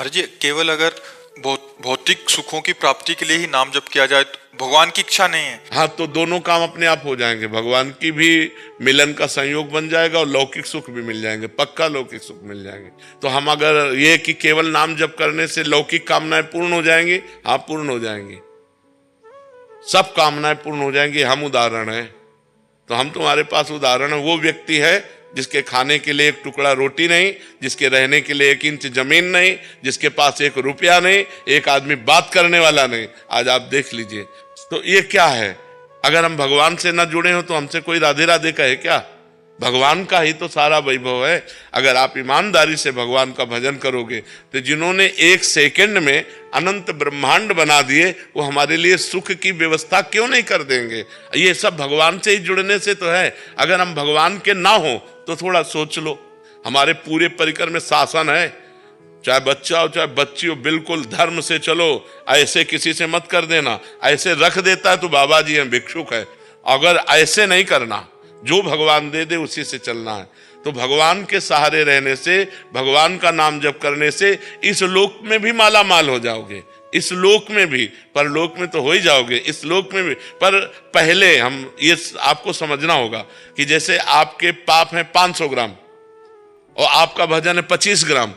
महाराज जी, केवल अगर भौतिक सुखों की प्राप्ति के लिए ही नाम जप किया जाए तो भगवान की इच्छा नहीं है। हाँ, तो दोनों काम अपने आप हो जाएंगे, भगवान की भी मिलन का संयोग बन जाएगा और लौकिक सुख भी मिल जाएंगे, पक्का लौकिक सुख मिल जाएंगे। तो हम अगर ये कि केवल नाम जप करने से लौकिक कामनाएं पूर्ण हो जाएंगी, हाँ पूर्ण हो जाएंगी, सब कामनाएं पूर्ण हो जाएंगी। हम उदाहरण है, तो हम तुम्हारे पास उदाहरण है। वो व्यक्ति है जिसके खाने के लिए एक टुकड़ा रोटी नहीं, जिसके रहने के लिए 1 इंच जमीन नहीं, जिसके पास 1 रुपया नहीं, एक आदमी बात करने वाला नहीं। आज आप देख लीजिए, तो ये क्या है? अगर हम भगवान से न जुड़े हो तो हमसे कोई राधे राधे कहे क्या? भगवान का ही तो सारा वैभव है। अगर आप ईमानदारी से भगवान का भजन करोगे तो जिन्होंने 1 सेकंड में अनंत ब्रह्मांड बना दिए, वो हमारे लिए सुख की व्यवस्था क्यों नहीं कर देंगे? ये सब भगवान से ही जुड़ने से तो है। अगर हम भगवान के ना हो तो थोड़ा सोच लो, हमारे पूरे परिकर में शासन है, चाहे बच्चा हो चाहे बच्ची हो, बिल्कुल धर्म से चलो, ऐसे किसी से मत कर देना। ऐसे रख देता है तो बाबा जी हैं, भिक्षुक है। अगर ऐसे नहीं करना, जो भगवान दे दे उसी से चलना है। तो भगवान के सहारे रहने से, भगवान का नाम जप करने से इस लोक में भी माला माल हो जाओगे, इस लोक में भी, परलोक में तो हो ही जाओगे, इस लोक में भी। पर पहले हम ये आपको समझना होगा कि जैसे आपके पाप हैं 500 ग्राम और आपका भजन है 25 ग्राम,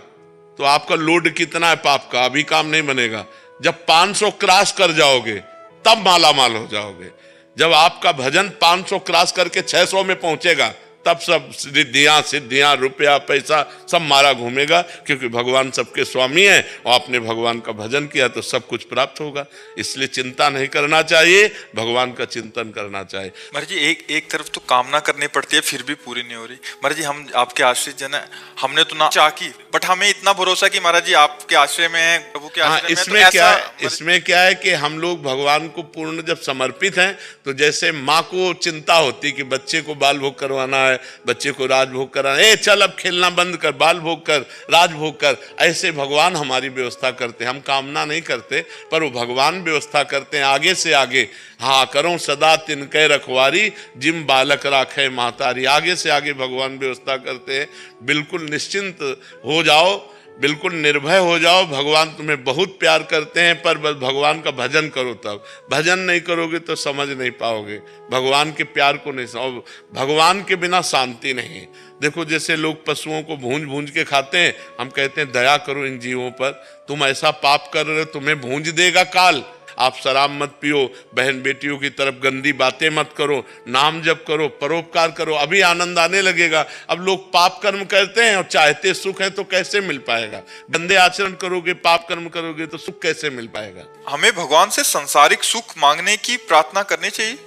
तो आपका लोड कितना है पाप का? अभी काम नहीं बनेगा। जब 500 क्रॉस कर जाओगे तब माला माल हो जाओगे। जब आपका भजन 500 क्रॉस करके 600 में पहुंचेगा तब सब सिद्धियां रुपया पैसा सब मारा घूमेगा, क्योंकि भगवान सबके स्वामी है और आपने भगवान का भजन किया तो सब कुछ प्राप्त होगा। इसलिए चिंता नहीं करना चाहिए, भगवान का चिंतन करना चाहिए। महाराज जी, एक तरफ तो कामना करनी पड़ती है फिर भी पूरी नहीं हो रही। महाराज जी, हम आपके आश्रित जन है, हमने तो ना चाह की, बट हमें इतना भरोसा कि महाराज जी आपके आश्रय में है, प्रभु के आश्रय में। इसमें क्या है कि हम लोग भगवान को पूर्ण जब समर्पित हैं, तो जैसे माँ को चिंता होती कि बच्चे को बाल भोग करवाना है, बच्चे को राजभोग कराना, ए चल अब खेलना बंद कर, बाल भोग कर, राजभोग कर, ऐसे भगवान हमारी व्यवस्था करते हैं। हम कामना नहीं करते, पर वो भगवान व्यवस्था करते हैं आगे से आगे। हाँ करो सदा तिनके रखवारी, जिम बालक राखे महतारी। आगे से आगे भगवान व्यवस्था करते हैं। बिल्कुल निश्चिंत हो जाओ, बिल्कुल निर्भय हो जाओ, भगवान तुम्हें बहुत प्यार करते हैं। पर भगवान का भजन करो, तब भजन नहीं करोगे तो समझ नहीं पाओगे, भगवान के प्यार को नहीं समझ। भगवान के बिना शांति नहीं। देखो जैसे लोग पशुओं को भूंज भूंज के खाते हैं, हम कहते हैं दया करो इन जीवों पर, तुम ऐसा पाप कर रहे हो, तुम्हें भूंज देगा काल। आप शराब मत पियो, बहन बेटियों की तरफ गंदी बातें मत करो, नाम जप करो, परोपकार करो, अभी आनंद आने लगेगा। अब लोग पाप कर्म करते हैं और चाहते सुख है, तो कैसे मिल पाएगा? गंदे आचरण करोगे, पाप कर्म करोगे तो सुख कैसे मिल पाएगा? हमें भगवान से सांसारिक सुख मांगने की प्रार्थना करनी चाहिए।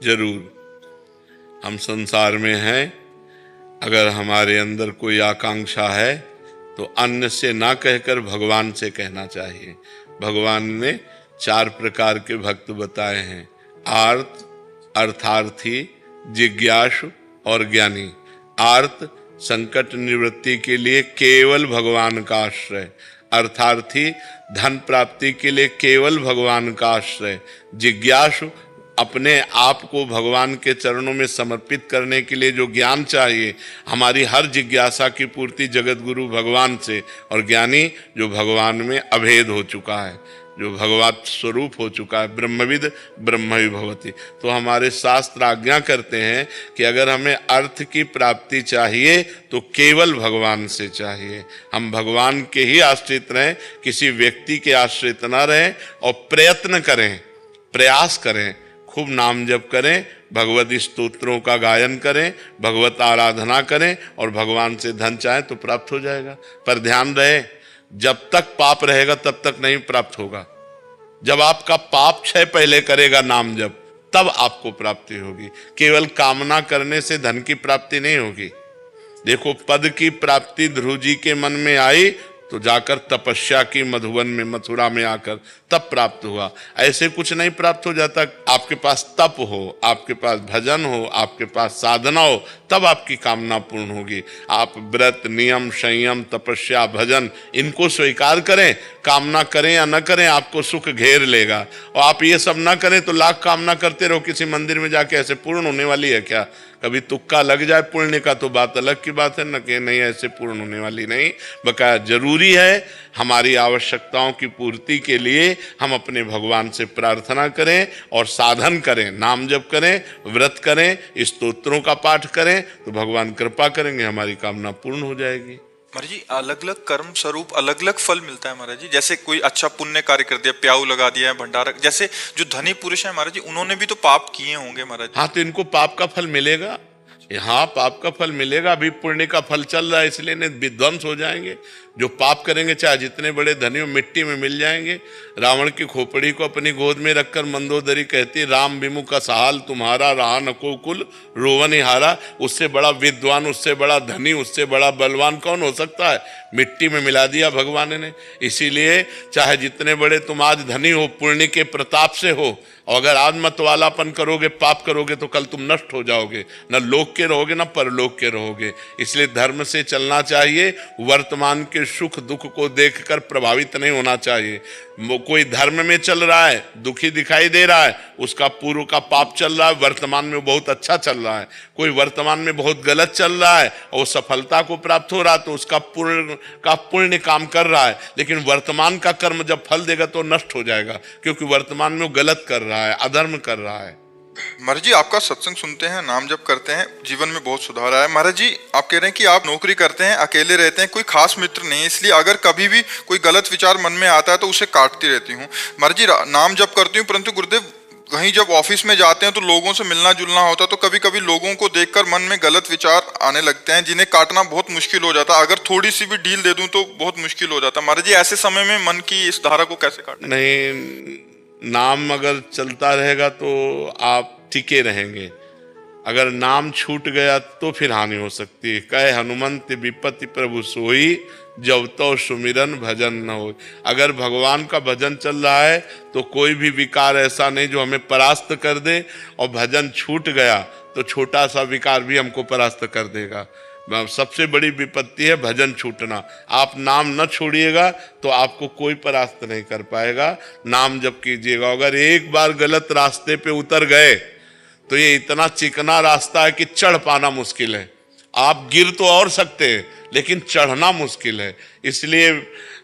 जरूर, हम संसार में हैं, अगर हमारे अंदर कोई आकांक्षा है तो अन्य से ना कहकर भगवान से कहना चाहिए। भगवान ने 4 प्रकार के भक्त बताए हैं, आर्त, अर्थार्थी, जिज्ञासु और ज्ञानी। आर्त, संकट निवृत्ति के लिए केवल भगवान का आश्रय। अर्थार्थी, धन प्राप्ति के लिए केवल भगवान का आश्रय। जिज्ञासु, अपने आप को भगवान के चरणों में समर्पित करने के लिए जो ज्ञान चाहिए, हमारी हर जिज्ञासा की पूर्ति जगत गुरु भगवान से। और ज्ञानी, जो भगवान में अभेद हो चुका है, जो भगवत स्वरूप हो चुका है, ब्रह्मविद ब्रह्म भवति। तो हमारे शास्त्र आज्ञा करते हैं कि अगर हमें अर्थ की प्राप्ति चाहिए तो केवल भगवान से चाहिए। हम भगवान के ही आश्रित रहें, किसी व्यक्ति के आश्रित न रहें, और प्रयत्न करें, प्रयास करें, खूब नाम जप करें, भगवत स्तोत्रों का गायन करें, भगवत आराधना करें, और भगवान से धन चाहें तो प्राप्त हो जाएगा। पर ध्यान रहे, जब तक पाप रहेगा तब तक नहीं प्राप्त होगा। जब आपका पाप क्षय पहले करेगा नाम जप, तब आपको प्राप्ति होगी। केवल कामना करने से धन की प्राप्ति नहीं होगी। देखो, पद की प्राप्ति ध्रुव जी के मन में आई तो जाकर तपस्या की मधुवन में, मथुरा में आकर तब प्राप्त हुआ। ऐसे कुछ नहीं प्राप्त हो जाता। आपके पास तप हो, आपके पास भजन हो, आपके पास साधना हो, तब आपकी कामना पूर्ण होगी। आप व्रत, नियम, संयम, तपस्या, भजन इनको स्वीकार करें, कामना करें या न करें, आपको सुख घेर लेगा। और आप ये सब न करें तो लाख कामना करते रहो, किसी मंदिर में जाके ऐसे पूर्ण होने वाली है क्या? कभी तुक्का लग जाए पुण्य का तो बात अलग की बात है, न कि नहीं ऐसे पूर्ण होने वाली नहीं। बकाया जरूरी है हमारी आवश्यकताओं की पूर्ति के लिए हम अपने भगवान से प्रार्थना करें और साधन करें, नाम जप करें, व्रत करें, स्तोत्रों का पाठ करें, तो भगवान कृपा करेंगे, हमारी कामना पूर्ण हो जाएगी। महाराज जी अलग अलग कर्म स्वरूप अलग अलग फल मिलता है महाराज जी। जैसे कोई अच्छा पुण्य कार्य कर दिया, प्याऊ लगा दिया है, भंडारा, जैसे जो धनी पुरुष है महाराज जी उन्होंने भी तो पाप किए होंगे महाराज जी। हाँ, तो इनको पाप का फल मिलेगा, हाँ पाप का फल मिलेगा। अभी पुण्य का फल चल रहा है, इसलिए नहीं विध्वंस हो जाएंगे। जो पाप करेंगे चाहे जितने बड़े धनी हो मिट्टी में मिल जाएंगे। रावण की खोपड़ी को अपनी गोद में रखकर मंदोदरी कहती, राम विमुख सहाल तुम्हारा, रहा नको कुल रोवन हारा। उससे बड़ा विद्वान, उससे बड़ा धनी, उससे बड़ा बलवान कौन हो सकता है? मिट्टी में मिला दिया भगवान ने। इसीलिए चाहे जितने बड़े तुम आज धनी हो, पुण्य के प्रताप से हो, और अगर आज मतवालापन करोगे, पाप करोगे, तो कल तुम नष्ट हो जाओगे, न लोक के रहोगे न परलोक के रहोगे। इसलिए धर्म से चलना चाहिए, वर्तमान के सुख दुख को देखकर प्रभावित नहीं होना चाहिए। कोई धर्म में चल रहा है, दुखी दिखाई दे रहा है, उसका पूर्व का पाप चल रहा है, वर्तमान में बहुत अच्छा चल रहा है। कोई वर्तमान में बहुत गलत चल रहा है और सफलता को प्राप्त हो रहा है, तो उसका पुण्य काम कर रहा है, लेकिन वर्तमान का कर्म जब फल देगा तो नष्ट हो जाएगा, क्योंकि वर्तमान में वो गलत कर रहा है, अधर्म कर रहा है। महाराज जी आपका सत्संग सुनते हैं, नाम जप करते हैं, जीवन में बहुत सुधार आया। महाराज जी आप कह रहे हैं कि आप नौकरी करते हैं, अकेले रहते हैं, कोई खास मित्र नहीं है, इसलिए अगर कभी भी कोई गलत विचार मन में आता है तो उसे काटती रहती हूँ। महाराज जी नाम जप करती हूँ, परंतु गुरुदेव कहीं जब ऑफिस में जाते हैं तो लोगों से मिलना जुलना होता है, तो कभी कभी लोगों को देखकर मन में गलत विचार आने लगते हैं, जिन्हें काटना बहुत मुश्किल हो जाता है। अगर थोड़ी सी भी ढील दे दूं तो बहुत मुश्किल हो जाता है। महाराज जी ऐसे समय में मन की इस धारा को कैसे काटें? नहीं, नाम अगर चलता रहेगा तो आप टिके रहेंगे। अगर नाम छूट गया तो फिर हानि हो सकती है। कहे हनुमंत विपत्ति प्रभु सोई, जब तो सुमिरन भजन न हो। अगर भगवान का भजन चल रहा है तो कोई भी विकार ऐसा नहीं जो हमें परास्त कर दे, और भजन छूट गया तो छोटा सा विकार भी हमको परास्त कर देगा। सबसे बड़ी विपत्ति है भजन छूटना। आप नाम न छोड़िएगा तो आपको कोई परास्त नहीं कर पाएगा। नाम जप कीजिएगा। अगर एक बार गलत रास्ते पे उतर गए तो ये इतना चिकना रास्ता है कि चढ़ पाना मुश्किल है। आप गिर तो और सकते हैं, लेकिन चढ़ना मुश्किल है। इसलिए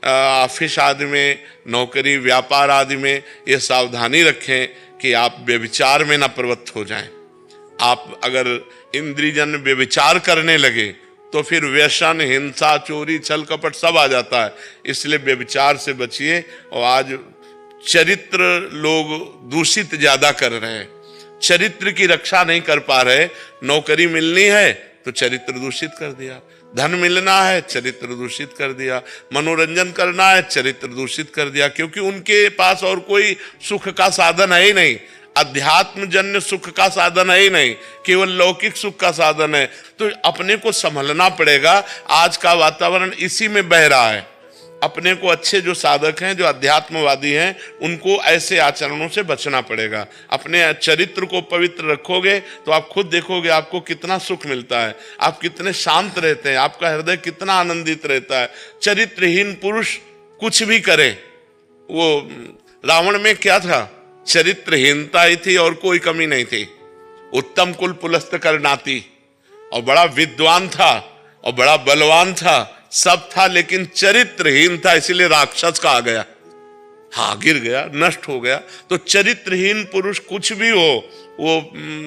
ऑफिस आदि में, नौकरी व्यापार आदि में ये सावधानी रखें कि आप व्यभिचार में न प्रवृत्त हो जाएं। आप अगर इंद्रियजन व्यभिचार करने लगे तो फिर व्यसन, हिंसा, चोरी, छल कपट सब आ जाता है। इसलिए व्यभिचार से बचिए। और आज चरित्र लोग दूषित ज्यादा कर रहे हैं, चरित्र की रक्षा नहीं कर पा रहे। नौकरी मिलनी है तो चरित्र दूषित कर दिया, धन मिलना है चरित्र दूषित कर दिया, मनोरंजन करना है चरित्र दूषित कर दिया, क्योंकि उनके पास और कोई सुख का साधन है ही नहीं। अध्यात्म जन्य सुख का साधन है ही नहीं, केवल लौकिक सुख का साधन है। तो अपने को संभलना पड़ेगा। आज का वातावरण इसी में बह रहा है। अपने को अच्छे जो साधक हैं, जो अध्यात्मवादी हैं, उनको ऐसे आचरणों से बचना पड़ेगा। अपने चरित्र को पवित्र रखोगे तो आप खुद देखोगे आपको कितना सुख मिलता है, आप कितने शांत रहते हैं, आपका हृदय कितना आनंदित रहता है। चरित्रहीन पुरुष कुछ भी करे। वो रावण में क्या था? चरित्रहीनता ही थी और कोई कमी नहीं थी। उत्तम कुल पुलस्त करनाती, और बड़ा विद्वान था और बड़ा बलवान था, सब था, लेकिन चरित्रहीन था, इसलिए राक्षस कहा गया। हाँ, गिर गया, नष्ट हो गया। तो चरित्रहीन पुरुष कुछ भी हो वो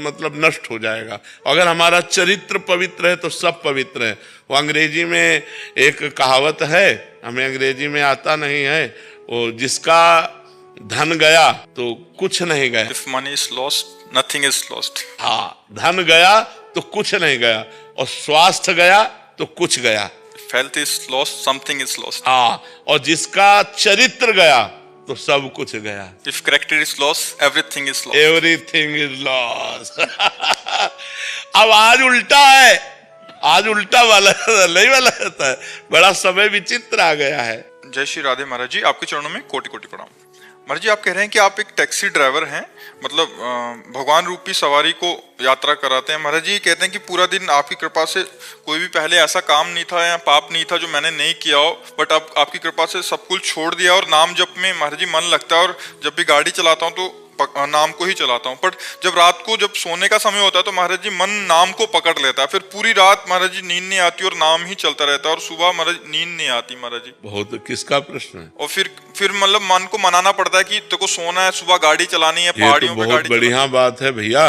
मतलब नष्ट हो जाएगा। अगर हमारा चरित्र पवित्र है तो सब पवित्र है। वो अंग्रेजी में एक कहावत है, हमें अंग्रेजी में आता नहीं है, वो जिसका धन गया तो कुछ नहीं गया। If money is lost, nothing is lost. हाँ, धन गया तो कुछ नहीं गया, और स्वास्थ्य गया तो कुछ गया। Health is lost, something is lost. हाँ, और जिसका चरित्र गया तो सब कुछ गया। If character is lost, everything is lost. Everything is lost. अब आज उल्टा है, आज उल्टा वाला नहीं वाला रहता है। बड़ा समय विचित्र आ गया है। जय श्री राधे महाराज जी, आपके चरणों में कोटि कोटि प्रणाम। महाराज जी आप कह रहे हैं कि आप एक टैक्सी ड्राइवर हैं, मतलब भगवान रूपी सवारी को यात्रा कराते हैं। महाराज जी कहते हैं कि पूरा दिन आपकी कृपा से कोई भी पहले ऐसा काम नहीं था या पाप नहीं था जो मैंने नहीं किया हो, बट अब आपकी कृपा से सब कुछ छोड़ दिया और नाम जप में महाराज जी मन लगता है। और जब भी गाड़ी चलाता हूँ तो नाम को ही चलाता हूँ। बट जब रात को जब सोने का समय होता है तो महाराज जी मन नाम को पकड़ लेता है, फिर पूरी रात महाराज जी नींद नहीं आती और नाम ही चलता रहता है, और सुबह महाराज नींद नहीं आती महाराज जी। बहुत किसका प्रश्न है? और फिर मतलब मन को मनाना पड़ता है कि तेको सोना है, सुबह गाड़ी चलानी है, ये तो पहाड़ियों पे बहुत गाड़ी बढ़िया बात है भैया।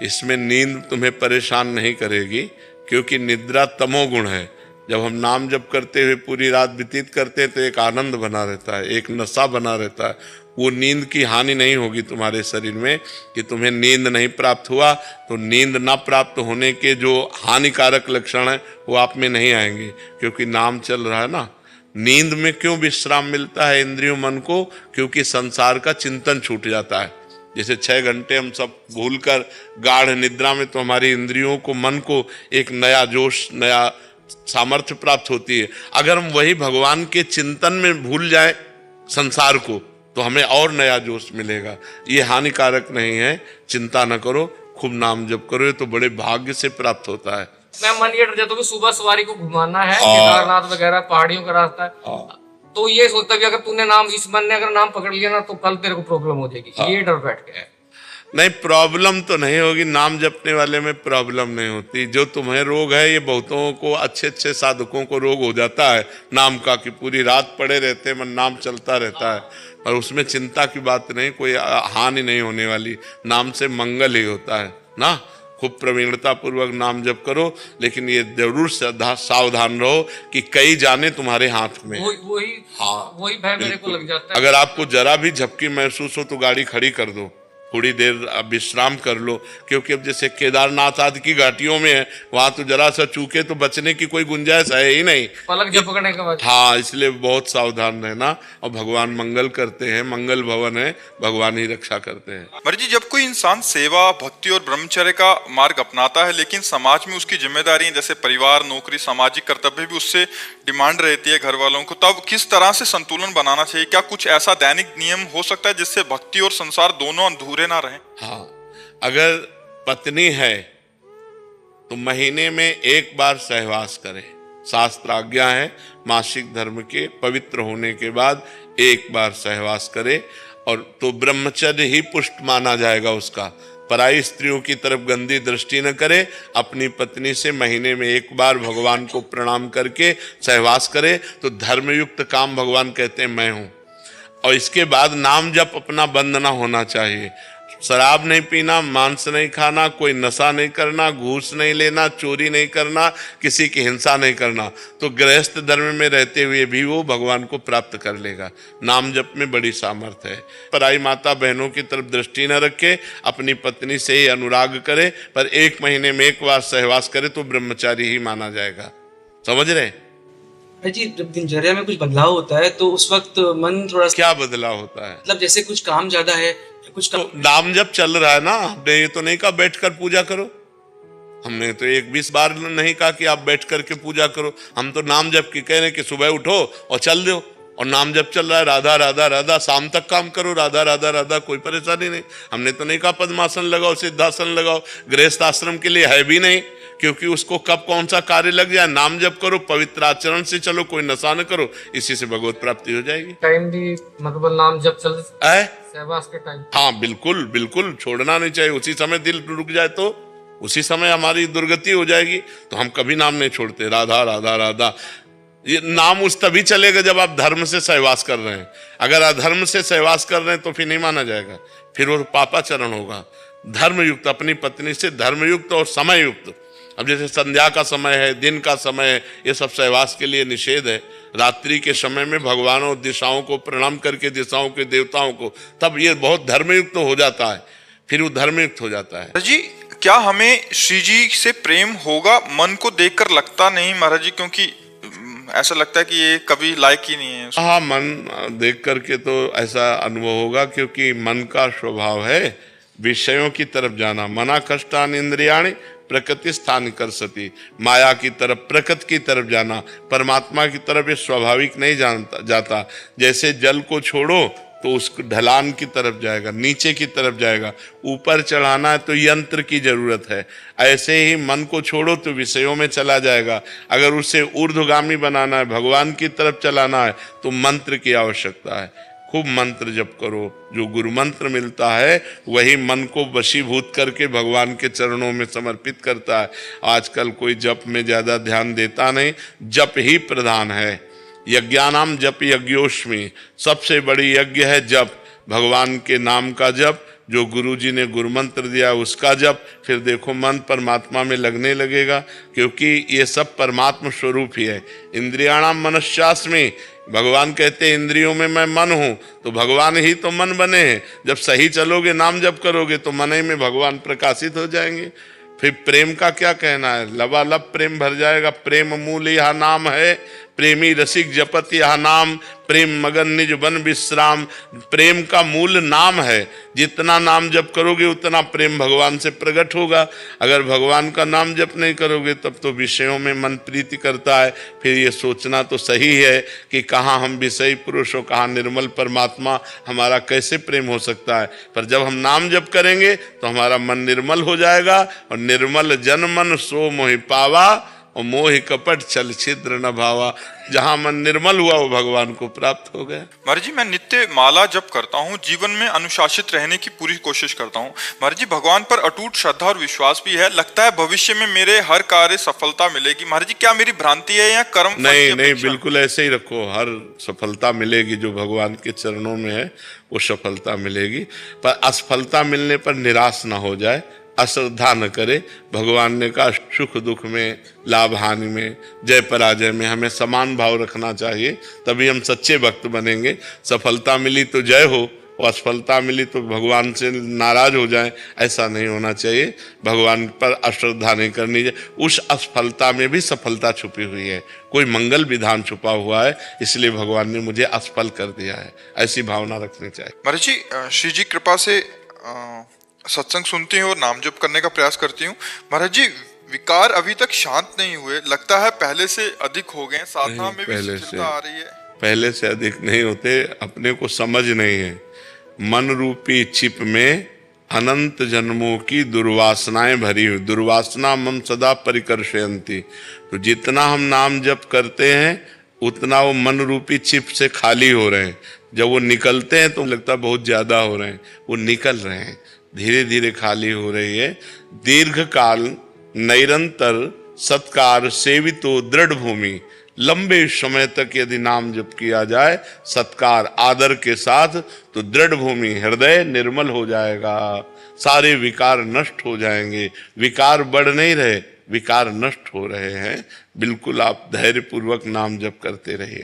इसमें नींद तुम्हें परेशान नहीं करेगी, क्योंकि निद्रा तमोगुण है। जब हम नाम जप करते हुए पूरी रात व्यतीत करते हैं तो एक आनंद बना रहता है, एक नशा बना रहता है। वो नींद की हानि नहीं होगी तुम्हारे शरीर में कि तुम्हें नींद नहीं प्राप्त हुआ, तो नींद ना प्राप्त होने के जो हानिकारक लक्षण है वो आप में नहीं आएंगे, क्योंकि नाम चल रहा है ना। नींद में क्यों विश्राम मिलता है इंद्रियों मन को? क्योंकि संसार का चिंतन छूट जाता है। जैसे 6 घंटे हम सब भूलकर गाढ़ निद्रा में, तो हमारी इंद्रियों को, मन को एक नया जोश, नया सामर्थ्य प्राप्त होती है। अगर हम वही भगवान के चिंतन में भूल जाए संसार को, तो हमें और नया जोश मिलेगा। ये हानिकारक नहीं है, चिंता न करो, खूब नाम जप करो, ये तो बड़े भाग्य से प्राप्त होता है। मैं मन ये डर जाता हूँ कि सुबह सवारी को घुमाना है, केदारनाथ वगैरह पहाड़ियों का रास्ता है, तो ये सोचता भी अगर तूने नाम, इस मन ने अगर नाम पकड़ लिया ना तो कल तेरे को प्रॉब्लम हो जाएगी। ये डर बैठ गया है। नहीं, प्रॉब्लम तो नहीं होगी, नाम जपने वाले में प्रॉब्लम नहीं होती। जो तुम्हें रोग है, ये बहुतों को, अच्छे अच्छे साधकों को रोग हो जाता है नाम का, कि पूरी रात पड़े रहते हैं, मन नाम चलता रहता है। और उसमें चिंता की बात नहीं, कोई हानि नहीं होने वाली, नाम से मंगल ही होता है ना। खूब प्रवीणता पूर्वक नाम जप करो, लेकिन ये जरूर सावधान रहो कि कई जाने तुम्हारे हाथ में। वही भय मेरे को लग जाता है। अगर आपको जरा भी झपकी महसूस हो तो गाड़ी खड़ी कर दो, थोड़ी देर विश्राम कर लो, क्योंकि अब जैसे केदारनाथ आदि की घाटियों में है, वहां तो जरा सा चूके तो बचने की कोई गुंजाइश है ही नहीं, पलक झपकने के बाद। हाँ, इसलिए बहुत सावधान रहना। और भगवान मंगल करते हैं, मंगल भवन है, भगवान ही रक्षा करते हैं। महाराज जी जब कोई इंसान सेवा, भक्ति और ब्रह्मचर्य का मार्ग अपनाता है, लेकिन समाज में उसकी जिम्मेदारियां जैसे परिवार, नौकरी, सामाजिक कर्तव्य भी उससे डिमांड रहती है घर वालों को, तब किस तरह से संतुलन बनाना चाहिए? क्या कुछ ऐसा दैनिक नियम हो सकता है जिससे भक्ति और संसार दोनों अधूरे ना रहे? हाँ, अगर पत्नी है तो महीने में एक बार सहवास करे। शास्त्र आज्ञा है, मासिक धर्म के पवित्र होने के बाद एक बार सहवास करे, और तो ब्रह्मचर्य ही पुष्ट माना जाएगा उसका। पराई स्त्रियों की तरफ गंदी दृष्टि न करे, अपनी पत्नी से महीने में एक बार भगवान को प्रणाम करके सहवास करे, तो धर्मयुक्त काम भगवान कहते हैं मैं हूं। और इसके बाद नाम जप अपना बंद ना होना चाहिए। शराब नहीं पीना, मांस नहीं खाना, कोई नशा नहीं करना, घूस नहीं लेना, चोरी नहीं करना, किसी की हिंसा नहीं करना, तो गृहस्थ धर्म में रहते हुए भी वो भगवान को प्राप्त कर लेगा। नाम जप में बड़ी सामर्थ्य है। पराई माता बहनों की तरफ दृष्टि न रखे, अपनी पत्नी से ही अनुराग करे, पर 1 महीने में एक बार सहवास करे तो ब्रह्मचारी ही माना जाएगा। समझ रहे? जी, जब दिनचर्या में कुछ बदलाव होता है तो उस वक्त मन थोड़ा, क्या बदलाव होता है? मतलब जैसे कुछ काम ज्यादा है, कुछ काम, तो नाम जब चल रहा है ना, हमने ये तो नहीं कहा बैठकर पूजा करो, हमने तो 20 बार नहीं कहा कि आप बैठ करके पूजा करो। हम तो नाम जप की कह रहे हैं कि सुबह उठो और चल दो, और नाम जप चल रहा है, राधा राधा राधा, शाम तक काम करो, राधा राधा राधा, कोई परेशानी नहीं। हमने तो नहीं कहा पद्मासन लगाओ, सिद्धासन लगाओ, गृहस्थ आश्रम के लिए है भी नहीं, क्योंकि उसको कब कौन सा कार्य लग जाए। नाम जप करो, पवित्र आचरण से चलो, कोई नशा न करो, इसी से भगवत प्राप्ति हो जाएगी। टाइम भी मतलब नाम जप चल सहवास के टाइम, हाँ बिल्कुल बिल्कुल, छोड़ना नहीं चाहिए। उसी समय दिल रुक जाए तो उसी समय हमारी दुर्गति हो जाएगी। तो हम कभी नाम नहीं छोड़ते, राधा राधा राधा। ये नाम उस तभी चलेगा जब आप धर्म से सहवास कर रहे हैं। अगर अधर्म से सहवास कर रहे हैं तो फिर नहीं माना जाएगा, फिर वो पापाचरण होगा। धर्मयुक्त, अपनी पत्नी से धर्मयुक्त और समयुक्त। अब जैसे संध्या का समय है, दिन का समय है, ये सब सहवास के लिए निषेध है। रात्रि के समय में भगवान और दिशाओं को प्रणाम करके, दिशाओं के देवताओं को, तब ये बहुत धर्मयुक्त हो जाता है, फिर वो धर्मयुक्त हो जाता है। जी क्या हमें श्री जी से प्रेम होगा? मन को देखकर लगता नहीं महाराज जी, क्योंकि ऐसा लगता है कि ये कभी लायक ही नहीं है। हाँ, मन देख करके तो ऐसा अनुभव होगा, क्योंकि मन का स्वभाव है विषयों की तरफ जाना। मना कष्टान इंद्रियाणि प्रकृति स्थान कर सती, माया की तरफ, प्रकृति की तरफ जाना, परमात्मा की तरफ ये स्वाभाविक नहीं जाता। जैसे जल को छोड़ो तो उस ढलान की तरफ जाएगा, नीचे की तरफ जाएगा। ऊपर चढ़ाना है तो यंत्र की जरूरत है, ऐसे ही मन को छोड़ो तो विषयों में चला जाएगा। अगर उसे ऊर्ध्वगामी बनाना है, भगवान की तरफ चलाना है, तो मंत्र की आवश्यकता है। खूब मंत्र जप करो। जो गुरु मंत्र मिलता है वही मन को वशीभूत करके भगवान के चरणों में समर्पित करता है। आजकल कोई जप में ज़्यादा ध्यान देता नहीं, जप ही प्रधान है। यज्ञानाम जप यज्ञोष्मी, सबसे बड़ी यज्ञ है जप, भगवान के नाम का जप, जो गुरु जी ने गुरु मंत्र दिया उसका जप। फिर देखो मन परमात्मा में लगने लगेगा, क्योंकि ये सब परमात्मा स्वरूप ही है। इंद्रियाणाम मनश्चास्मि, भगवान कहते हैं इंद्रियों में मैं मन हूँ, तो भगवान ही तो मन बने हैं। जब सही चलोगे, नाम जप करोगे, तो मन ही में भगवान प्रकाशित हो जाएंगे। फिर प्रेम का क्या कहना है, लबालब प्रेम भर जाएगा। प्रेम मूल यह नाम है, प्रेमी रसिक जपत यह नाम, प्रेम मगन निज बन विश्राम। प्रेम का मूल नाम है, जितना नाम जप करोगे उतना प्रेम भगवान से प्रकट होगा। अगर भगवान का नाम जप नहीं करोगे तब तो विषयों में मन प्रीति करता है। फिर ये सोचना तो सही है कि कहाँ हम विषयी पुरुष हो, कहाँ निर्मल परमात्मा, हमारा कैसे प्रेम हो सकता है। पर जब हम नाम जप करेंगे तो हमारा मन निर्मल हो जाएगा, और निर्मल जन मन सो मोहि पावा, और मोह कपट छल छिद्र न भावा। जहां मन निर्मल हुआ वो भगवान को प्राप्त हो गया। महाराज जी, मैं नित्य माला जप करता हूँ, जीवन में अनुशासित रहने की पूरी कोशिश करता हूँ। महाराज जी, भगवान पर अटूट श्रद्धा और विश्वास भी है, लगता है भविष्य में मेरे हर कार्य सफलता मिलेगी। महाराज जी, क्या मेरी भ्रांति है या कर्म? नहीं, बिल्कुल ऐसे ही रखो, हर सफलता मिलेगी। जो भगवान के चरणों में है वो सफलता मिलेगी। पर असफलता मिलने पर निराश ना हो जाए, अश्रद्धा न करे। भगवान ने कहा सुख दुख में, लाभ हानि में, जय पराजय में हमें समान भाव रखना चाहिए, तभी हम सच्चे भक्त बनेंगे। सफलता मिली तो जय हो, और असफलता मिली तो भगवान से नाराज हो जाए, ऐसा नहीं होना चाहिए। भगवान पर अश्रद्धा नहीं करनी चाहिए। उस असफलता में भी सफलता छुपी हुई है, कोई मंगल विधान छुपा हुआ है, इसलिए भगवान ने मुझे असफल कर दिया है, ऐसी भावना रखनी चाहिए। महाराज जी, श्री जी कृपा से सत्संग सुनती हूँ और नाम जप करने का प्रयास करती हूँ। महाराज जी, विकार अभी तक शांत नहीं हुए, लगता है पहले से अधिक हो गए, साधना में भी शिथिलता आ रही है। पहले से अधिक नहीं होते, अपने को समझ नहीं है। मन रूपी छिप में अनंत जन्मों की दुर्वासनाएं भरी हुई, दुर्वासना मम सदा परिकर्षयन्ति। तो जितना हम नाम जप करते हैं उतना वो मन रूपी छिप से खाली हो रहे हैं। जब वो निकलते हैं तो लगता है बहुत ज्यादा हो रहे हैं, वो निकल रहे हैं, धीरे धीरे खाली हो रही है। दीर्घ काल निरंतर सत्कार सेवितो दृढ़ भूमि, लंबे समय तक यदि नाम जप किया जाए सत्कार आदर के साथ, तो दृढ़ भूमि हृदय निर्मल हो जाएगा, सारे विकार नष्ट हो जाएंगे। विकार बढ़ नहीं रहे, विकार नष्ट हो रहे हैं। बिल्कुल आप धैर्य पूर्वक नाम जप करते रहिए।